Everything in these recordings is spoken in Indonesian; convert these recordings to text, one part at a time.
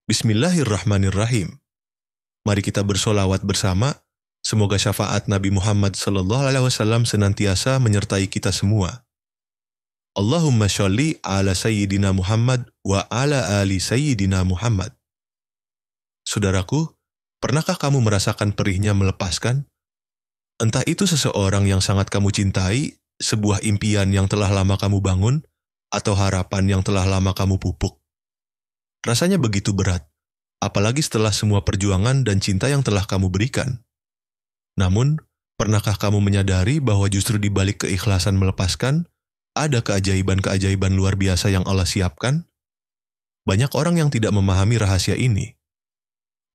Bismillahirrahmanirrahim. Mari kita bersolawat bersama. Semoga syafaat Nabi Muhammad SAW senantiasa menyertai kita semua. Allahumma sholli ala Sayyidina Muhammad wa ala ali Sayyidina Muhammad. Saudaraku, pernahkah kamu merasakan perihnya melepaskan? Entah itu seseorang yang sangat kamu cintai, sebuah impian yang telah lama kamu bangun, atau harapan yang telah lama kamu pupuk. Rasanya begitu berat, apalagi setelah semua perjuangan dan cinta yang telah kamu berikan. Namun, pernahkah kamu menyadari bahwa justru di balik keikhlasan melepaskan, ada keajaiban-keajaiban luar biasa yang Allah siapkan? Banyak orang yang tidak memahami rahasia ini.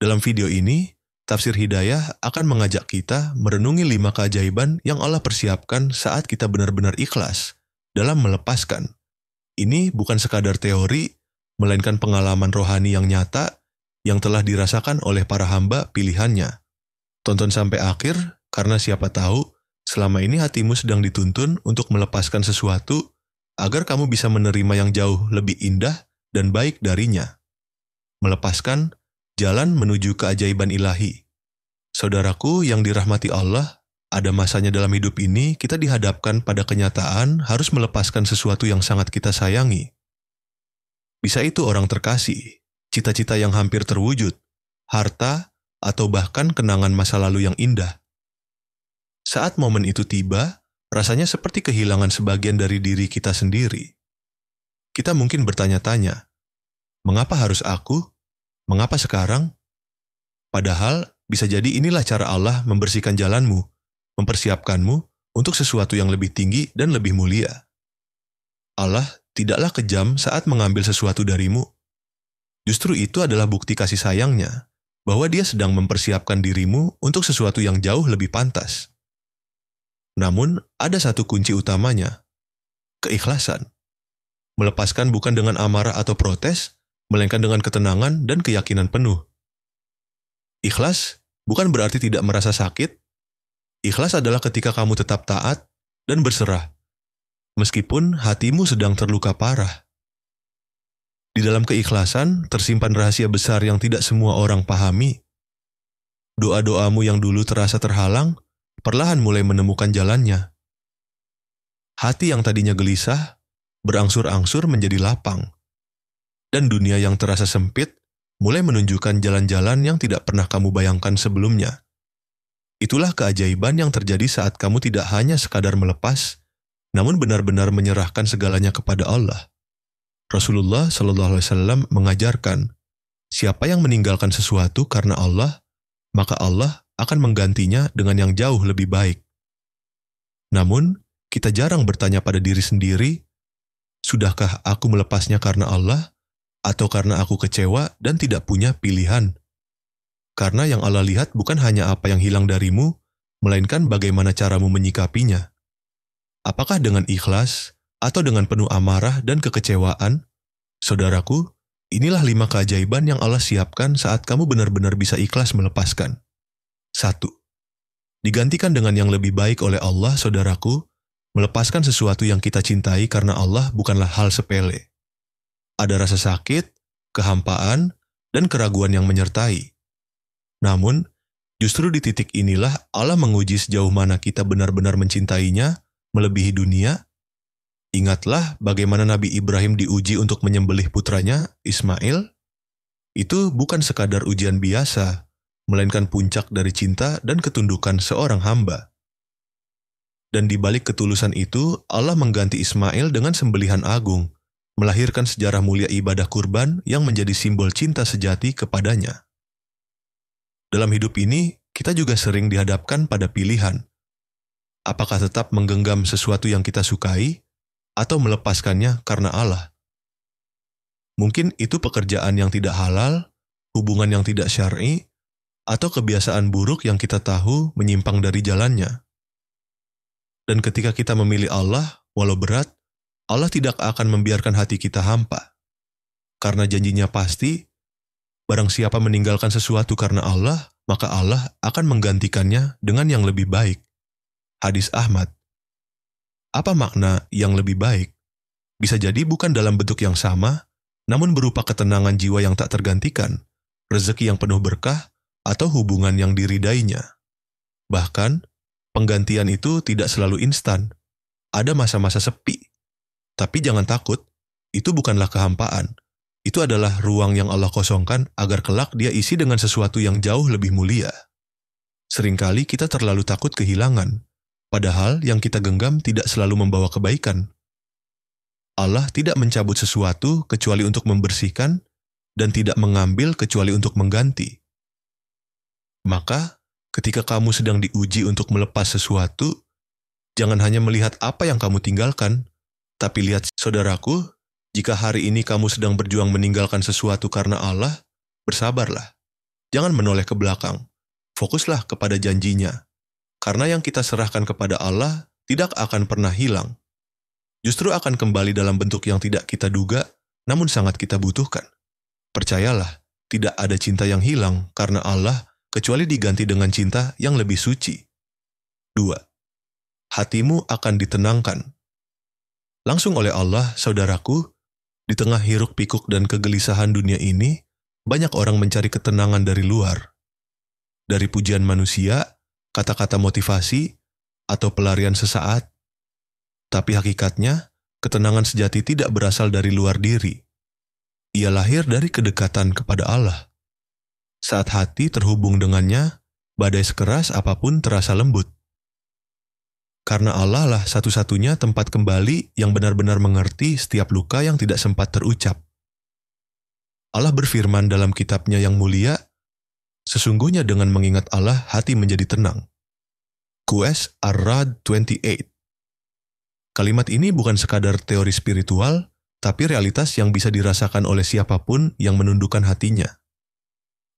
Dalam video ini, Tafsir Hidayah akan mengajak kita merenungi 5 keajaiban yang Allah persiapkan saat kita benar-benar ikhlas dalam melepaskan. Ini bukan sekadar teori, melainkan pengalaman rohani yang nyata yang telah dirasakan oleh para hamba pilihannya. Tonton sampai akhir, karena siapa tahu selama ini hatimu sedang dituntun untuk melepaskan sesuatu agar kamu bisa menerima yang jauh lebih indah dan baik darinya. Melepaskan jalan menuju keajaiban ilahi. Saudaraku yang dirahmati Allah, ada masanya dalam hidup ini kita dihadapkan pada kenyataan harus melepaskan sesuatu yang sangat kita sayangi. Bisa itu orang terkasih, cita-cita yang hampir terwujud, harta, atau bahkan kenangan masa lalu yang indah. Saat momen itu tiba, rasanya seperti kehilangan sebagian dari diri kita sendiri. Kita mungkin bertanya-tanya, mengapa harus aku? Mengapa sekarang? Padahal, bisa jadi inilah cara Allah membersihkan jalanmu, mempersiapkanmu untuk sesuatu yang lebih tinggi dan lebih mulia. Allah tidaklah kejam saat mengambil sesuatu darimu. Justru itu adalah bukti kasih sayangnya, bahwa Dia sedang mempersiapkan dirimu untuk sesuatu yang jauh lebih pantas. Namun, ada satu kunci utamanya, keikhlasan. Melepaskan bukan dengan amarah atau protes, melainkan dengan ketenangan dan keyakinan penuh. Ikhlas bukan berarti tidak merasa sakit. Ikhlas adalah ketika kamu tetap taat dan berserah, meskipun hatimu sedang terluka parah. Di dalam keikhlasan tersimpan rahasia besar yang tidak semua orang pahami. Doa-doamu yang dulu terasa terhalang, perlahan mulai menemukan jalannya. Hati yang tadinya gelisah, berangsur-angsur menjadi lapang. Dan dunia yang terasa sempit, mulai menunjukkan jalan-jalan yang tidak pernah kamu bayangkan sebelumnya. Itulah keajaiban yang terjadi saat kamu tidak hanya sekadar melepas, namun benar-benar menyerahkan segalanya kepada Allah. Rasulullah SAW mengajarkan, siapa yang meninggalkan sesuatu karena Allah, maka Allah akan menggantinya dengan yang jauh lebih baik. Namun, kita jarang bertanya pada diri sendiri, sudahkah aku melepasnya karena Allah, atau karena aku kecewa dan tidak punya pilihan? Karena yang Allah lihat bukan hanya apa yang hilang darimu, melainkan bagaimana caramu menyikapinya. Apakah dengan ikhlas, atau dengan penuh amarah dan kekecewaan? Saudaraku, inilah 5 keajaiban yang Allah siapkan saat kamu benar-benar bisa ikhlas melepaskan. 1. Digantikan dengan yang lebih baik oleh Allah, saudaraku. Melepaskan sesuatu yang kita cintai karena Allah bukanlah hal sepele. Ada rasa sakit, kehampaan, dan keraguan yang menyertai. Namun, justru di titik inilah Allah menguji sejauh mana kita benar-benar mencintainya, melebihi dunia. Ingatlah bagaimana Nabi Ibrahim diuji untuk menyembelih putranya, Ismail. Itu bukan sekadar ujian biasa, melainkan puncak dari cinta dan ketundukan seorang hamba. Dan di balik ketulusan itu, Allah mengganti Ismail dengan sembelihan agung, melahirkan sejarah mulia ibadah kurban yang menjadi simbol cinta sejati kepadanya. Dalam hidup ini, kita juga sering dihadapkan pada pilihan. Apakah tetap menggenggam sesuatu yang kita sukai, atau melepaskannya karena Allah? Mungkin itu pekerjaan yang tidak halal, hubungan yang tidak syar'i, atau kebiasaan buruk yang kita tahu menyimpang dari jalannya. Dan ketika kita memilih Allah, walau berat, Allah tidak akan membiarkan hati kita hampa. Karena janjinya pasti, barang siapa meninggalkan sesuatu karena Allah, maka Allah akan menggantikannya dengan yang lebih baik. Hadis Ahmad. Apa makna yang lebih baik? Bisa jadi bukan dalam bentuk yang sama, namun berupa ketenangan jiwa yang tak tergantikan, rezeki yang penuh berkah, atau hubungan yang diridainya. Bahkan, penggantian itu tidak selalu instan. Ada masa-masa sepi. Tapi jangan takut, itu bukanlah kehampaan. Itu adalah ruang yang Allah kosongkan agar kelak Dia isi dengan sesuatu yang jauh lebih mulia. Seringkali kita terlalu takut kehilangan, padahal yang kita genggam tidak selalu membawa kebaikan. Allah tidak mencabut sesuatu kecuali untuk membersihkan dan tidak mengambil kecuali untuk mengganti. Maka, ketika kamu sedang diuji untuk melepas sesuatu, jangan hanya melihat apa yang kamu tinggalkan, tapi lihat, saudaraku, jika hari ini kamu sedang berjuang meninggalkan sesuatu karena Allah, bersabarlah. Jangan menoleh ke belakang. Fokuslah kepada janjinya. Karena yang kita serahkan kepada Allah tidak akan pernah hilang. Justru akan kembali dalam bentuk yang tidak kita duga, namun sangat kita butuhkan. Percayalah, tidak ada cinta yang hilang karena Allah, kecuali diganti dengan cinta yang lebih suci. 2. Hatimu akan ditenangkan. Langsung oleh Allah, saudaraku, di tengah hiruk-pikuk dan kegelisahan dunia ini, banyak orang mencari ketenangan dari luar. Dari pujian manusia, kata-kata motivasi, atau pelarian sesaat. Tapi hakikatnya, ketenangan sejati tidak berasal dari luar diri. Ia lahir dari kedekatan kepada Allah. Saat hati terhubung dengannya, badai sekeras apapun terasa lembut. Karena Allah lah satu-satunya tempat kembali yang benar-benar mengerti setiap luka yang tidak sempat terucap. Allah berfirman dalam kitabnya yang mulia, sesungguhnya dengan mengingat Allah hati menjadi tenang. QS Ar-Ra'd 28. Kalimat ini bukan sekadar teori spiritual, tapi realitas yang bisa dirasakan oleh siapapun yang menundukkan hatinya.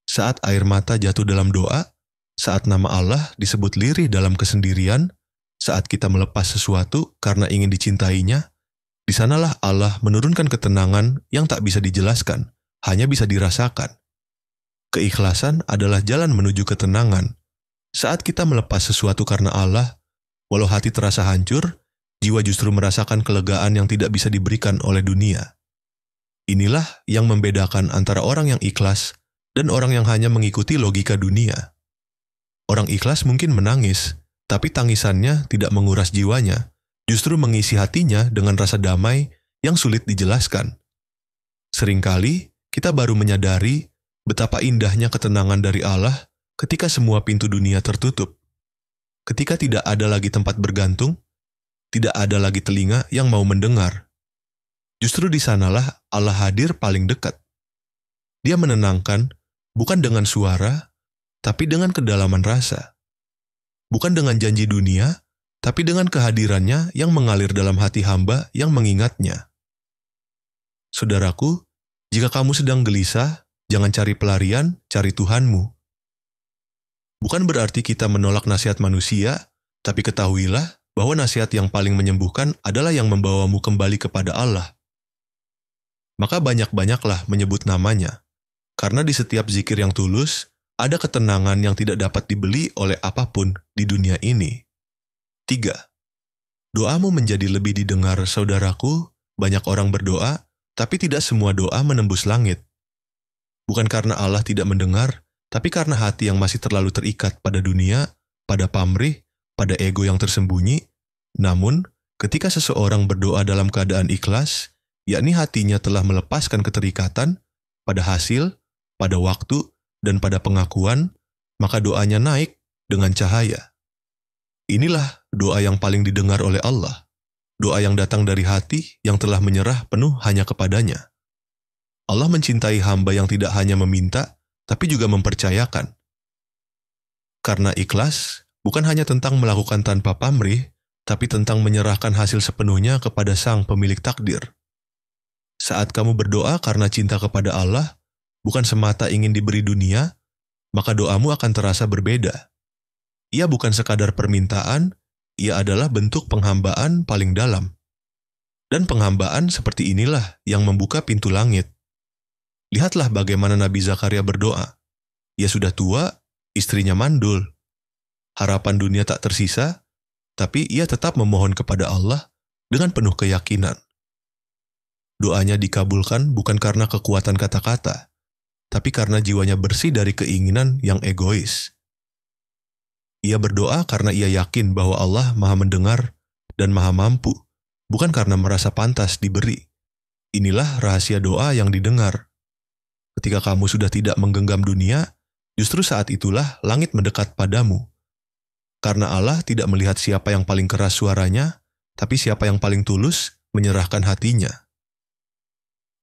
Saat air mata jatuh dalam doa, saat nama Allah disebut lirih dalam kesendirian, saat kita melepas sesuatu karena ingin dicintainya, di sanalah Allah menurunkan ketenangan yang tak bisa dijelaskan, hanya bisa dirasakan. Keikhlasan adalah jalan menuju ketenangan. Saat kita melepas sesuatu karena Allah, walau hati terasa hancur, jiwa justru merasakan kelegaan yang tidak bisa diberikan oleh dunia. Inilah yang membedakan antara orang yang ikhlas dan orang yang hanya mengikuti logika dunia. Orang ikhlas mungkin menangis, tapi tangisannya tidak menguras jiwanya, justru mengisi hatinya dengan rasa damai yang sulit dijelaskan. Seringkali kita baru menyadari betapa indahnya ketenangan dari Allah ketika semua pintu dunia tertutup. Ketika tidak ada lagi tempat bergantung, tidak ada lagi telinga yang mau mendengar. Justru di sanalah Allah hadir paling dekat. Dia menenangkan, bukan dengan suara, tapi dengan kedalaman rasa. Bukan dengan janji dunia, tapi dengan kehadirannya yang mengalir dalam hati hamba yang mengingatnya. Saudaraku, jika kamu sedang gelisah, jangan cari pelarian, cari Tuhanmu. Bukan berarti kita menolak nasihat manusia, tapi ketahuilah bahwa nasihat yang paling menyembuhkan adalah yang membawamu kembali kepada Allah. Maka banyak-banyaklah menyebut namanya, karena di setiap zikir yang tulus, ada ketenangan yang tidak dapat dibeli oleh apapun di dunia ini. 3. Doamu menjadi lebih didengar, saudaraku. Banyak orang berdoa, tapi tidak semua doa menembus langit. Bukan karena Allah tidak mendengar, tapi karena hati yang masih terlalu terikat pada dunia, pada pamrih, pada ego yang tersembunyi. Namun, ketika seseorang berdoa dalam keadaan ikhlas, yakni hatinya telah melepaskan keterikatan pada hasil, pada waktu, dan pada pengakuan, maka doanya naik dengan cahaya. Inilah doa yang paling didengar oleh Allah. Doa yang datang dari hati yang telah menyerah penuh hanya kepadanya. Allah mencintai hamba yang tidak hanya meminta, tapi juga mempercayakan. Karena ikhlas bukan hanya tentang melakukan tanpa pamrih, tapi tentang menyerahkan hasil sepenuhnya kepada Sang Pemilik takdir. Saat kamu berdoa karena cinta kepada Allah, bukan semata ingin diberi dunia, maka doamu akan terasa berbeda. Ia bukan sekadar permintaan, ia adalah bentuk penghambaan paling dalam. Dan penghambaan seperti inilah yang membuka pintu langit. Lihatlah bagaimana Nabi Zakaria berdoa. Ia sudah tua, istrinya mandul. Harapan dunia tak tersisa, tapi ia tetap memohon kepada Allah dengan penuh keyakinan. doanya dikabulkan bukan karena kekuatan kata-kata, tapi karena jiwanya bersih dari keinginan yang egois. Ia berdoa karena ia yakin bahwa Allah Maha Mendengar dan Maha Mampu, bukan karena merasa pantas diberi. Inilah rahasia doa yang didengar. Ketika kamu sudah tidak menggenggam dunia, justru saat itulah langit mendekat padamu. Karena Allah tidak melihat siapa yang paling keras suaranya, tapi siapa yang paling tulus menyerahkan hatinya.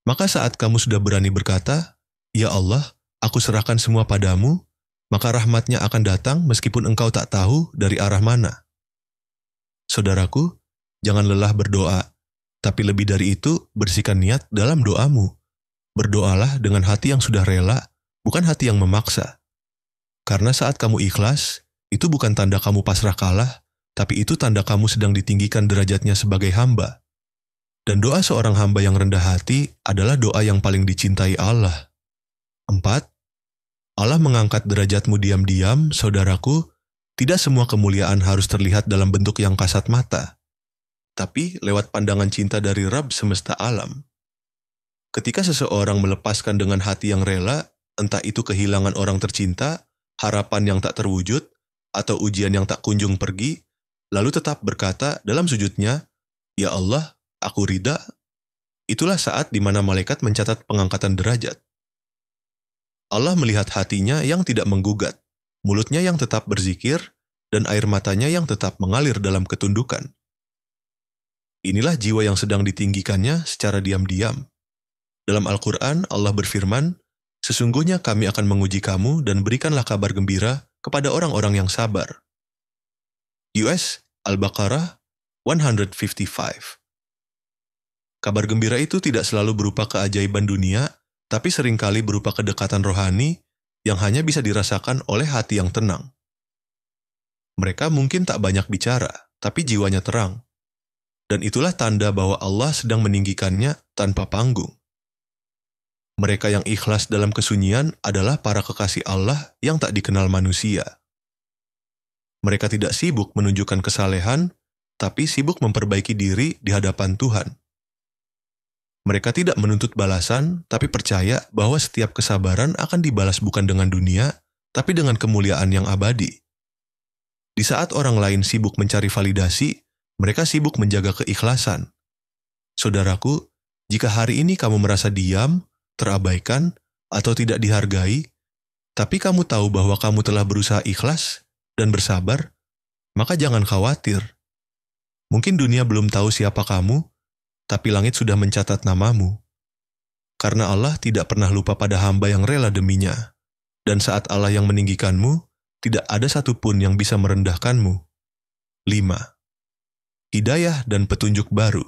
Maka saat kamu sudah berani berkata, "Ya Allah, aku serahkan semua padamu," maka rahmatnya akan datang meskipun engkau tak tahu dari arah mana. Saudaraku, jangan lelah berdoa, tapi lebih dari itu, bersihkan niat dalam doamu. Berdoalah dengan hati yang sudah rela, bukan hati yang memaksa. Karena saat kamu ikhlas, itu bukan tanda kamu pasrah kalah, tapi itu tanda kamu sedang ditinggikan derajatnya sebagai hamba. Dan doa seorang hamba yang rendah hati adalah doa yang paling dicintai Allah. 4. Allah mengangkat derajatmu diam-diam, saudaraku. Tidak semua kemuliaan harus terlihat dalam bentuk yang kasat mata, tapi lewat pandangan cinta dari Rabb semesta alam. Ketika seseorang melepaskan dengan hati yang rela, entah itu kehilangan orang tercinta, harapan yang tak terwujud, atau ujian yang tak kunjung pergi, lalu tetap berkata dalam sujudnya, "Ya Allah, aku ridha," itulah saat di mana malaikat mencatat pengangkatan derajat. Allah melihat hatinya yang tidak menggugat, mulutnya yang tetap berzikir, dan air matanya yang tetap mengalir dalam ketundukan. Inilah jiwa yang sedang ditinggikannya secara diam-diam. Dalam Al-Quran, Allah berfirman, "Sesungguhnya kami akan menguji kamu dan berikanlah kabar gembira kepada orang-orang yang sabar." US Al-Baqarah 155. Kabar gembira itu tidak selalu berupa keajaiban dunia, tapi seringkali berupa kedekatan rohani yang hanya bisa dirasakan oleh hati yang tenang. Mereka mungkin tak banyak bicara, tapi jiwanya terang. Dan itulah tanda bahwa Allah sedang meninggikannya tanpa panggung. Mereka yang ikhlas dalam kesunyian adalah para kekasih Allah yang tak dikenal manusia. Mereka tidak sibuk menunjukkan kesalehan, tapi sibuk memperbaiki diri di hadapan Tuhan. Mereka tidak menuntut balasan, tapi percaya bahwa setiap kesabaran akan dibalas bukan dengan dunia, tapi dengan kemuliaan yang abadi. Di saat orang lain sibuk mencari validasi, mereka sibuk menjaga keikhlasan. Saudaraku, jika hari ini kamu merasa diam, terabaikan, atau tidak dihargai, tapi kamu tahu bahwa kamu telah berusaha ikhlas dan bersabar, maka jangan khawatir. Mungkin dunia belum tahu siapa kamu, tapi langit sudah mencatat namamu. Karena Allah tidak pernah lupa pada hamba yang rela deminya. Dan saat Allah yang meninggikanmu, tidak ada satupun yang bisa merendahkanmu. 5. Hidayah dan petunjuk baru.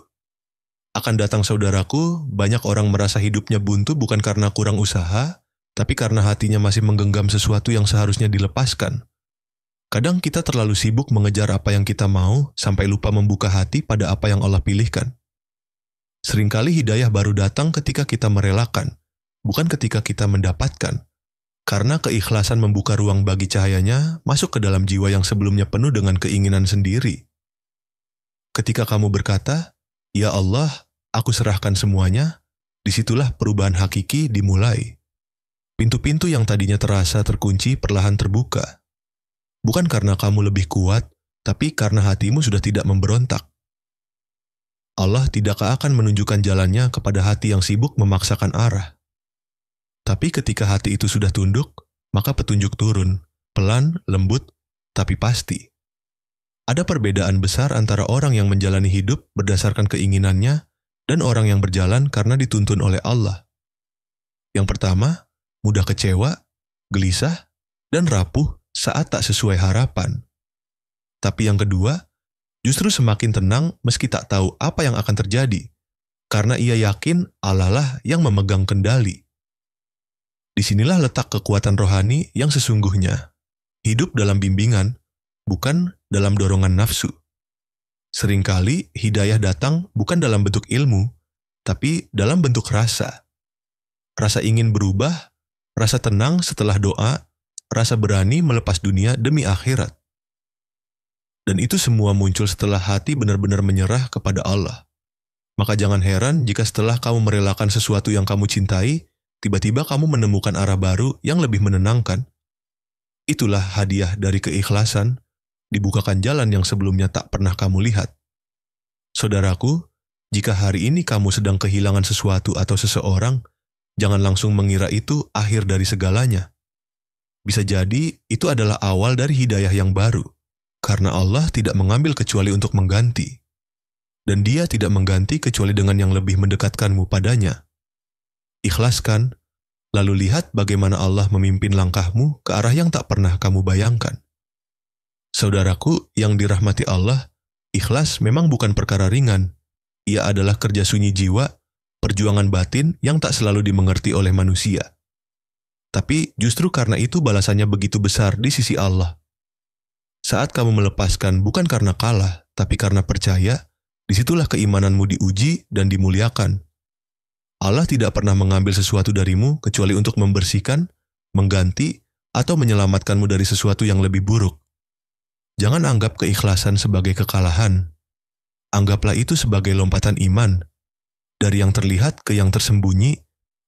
Akan datang saudaraku, banyak orang merasa hidupnya buntu bukan karena kurang usaha, tapi karena hatinya masih menggenggam sesuatu yang seharusnya dilepaskan. Kadang kita terlalu sibuk mengejar apa yang kita mau, sampai lupa membuka hati pada apa yang Allah pilihkan. Seringkali hidayah baru datang ketika kita merelakan, bukan ketika kita mendapatkan. Karena keikhlasan membuka ruang bagi cahayanya masuk ke dalam jiwa yang sebelumnya penuh dengan keinginan sendiri. Ketika kamu berkata, "Ya Allah, aku serahkan semuanya," disitulah perubahan hakiki dimulai. Pintu-pintu yang tadinya terasa terkunci perlahan terbuka. Bukan karena kamu lebih kuat, tapi karena hatimu sudah tidak memberontak. Allah tidak akan menunjukkan jalannya kepada hati yang sibuk memaksakan arah. Tapi ketika hati itu sudah tunduk, maka petunjuk turun, pelan, lembut, tapi pasti. Ada perbedaan besar antara orang yang menjalani hidup berdasarkan keinginannya dan orang yang berjalan karena dituntun oleh Allah. Yang pertama, mudah kecewa, gelisah, dan rapuh saat tak sesuai harapan. Tapi yang kedua, justru semakin tenang meski tak tahu apa yang akan terjadi, karena ia yakin Allah lah yang memegang kendali. Disinilah letak kekuatan rohani yang sesungguhnya. Hidup dalam bimbingan, bukan dalam dorongan nafsu. Seringkali hidayah datang bukan dalam bentuk ilmu, tapi dalam bentuk rasa. Rasa ingin berubah, rasa tenang setelah doa, rasa berani melepas dunia demi akhirat. Dan itu semua muncul setelah hati benar-benar menyerah kepada Allah. Maka jangan heran jika setelah kamu merelakan sesuatu yang kamu cintai, tiba-tiba kamu menemukan arah baru yang lebih menenangkan. Itulah hadiah dari keikhlasan, dibukakan jalan yang sebelumnya tak pernah kamu lihat. Saudaraku, jika hari ini kamu sedang kehilangan sesuatu atau seseorang, jangan langsung mengira itu akhir dari segalanya. Bisa jadi itu adalah awal dari hidayah yang baru, karena Allah tidak mengambil kecuali untuk mengganti. Dan Dia tidak mengganti kecuali dengan yang lebih mendekatkanmu padanya. Ikhlaskan, lalu lihat bagaimana Allah memimpin langkahmu ke arah yang tak pernah kamu bayangkan. Saudaraku yang dirahmati Allah, ikhlas memang bukan perkara ringan. Ia adalah kerja sunyi jiwa, perjuangan batin yang tak selalu dimengerti oleh manusia. Tapi justru karena itu balasannya begitu besar di sisi Allah. Saat kamu melepaskan bukan karena kalah, tapi karena percaya, disitulah keimananmu diuji dan dimuliakan. Allah tidak pernah mengambil sesuatu darimu kecuali untuk membersihkan, mengganti, atau menyelamatkanmu dari sesuatu yang lebih buruk. Jangan anggap keikhlasan sebagai kekalahan. Anggaplah itu sebagai lompatan iman, dari yang terlihat ke yang tersembunyi,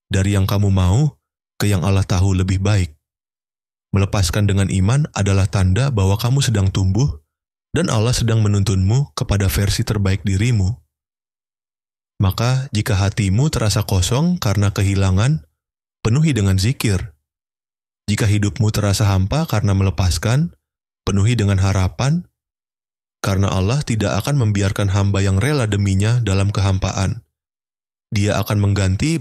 dari yang kamu mau ke yang Allah tahu lebih baik. Melepaskan dengan iman adalah tanda bahwa kamu sedang tumbuh dan Allah sedang menuntunmu kepada versi terbaik dirimu. Maka jika hatimu terasa kosong karena kehilangan, penuhi dengan zikir. Jika hidupmu terasa hampa karena melepaskan, penuhi dengan harapan, karena Allah tidak akan membiarkan hamba yang rela deminya dalam kehampaan. Dia akan mengganti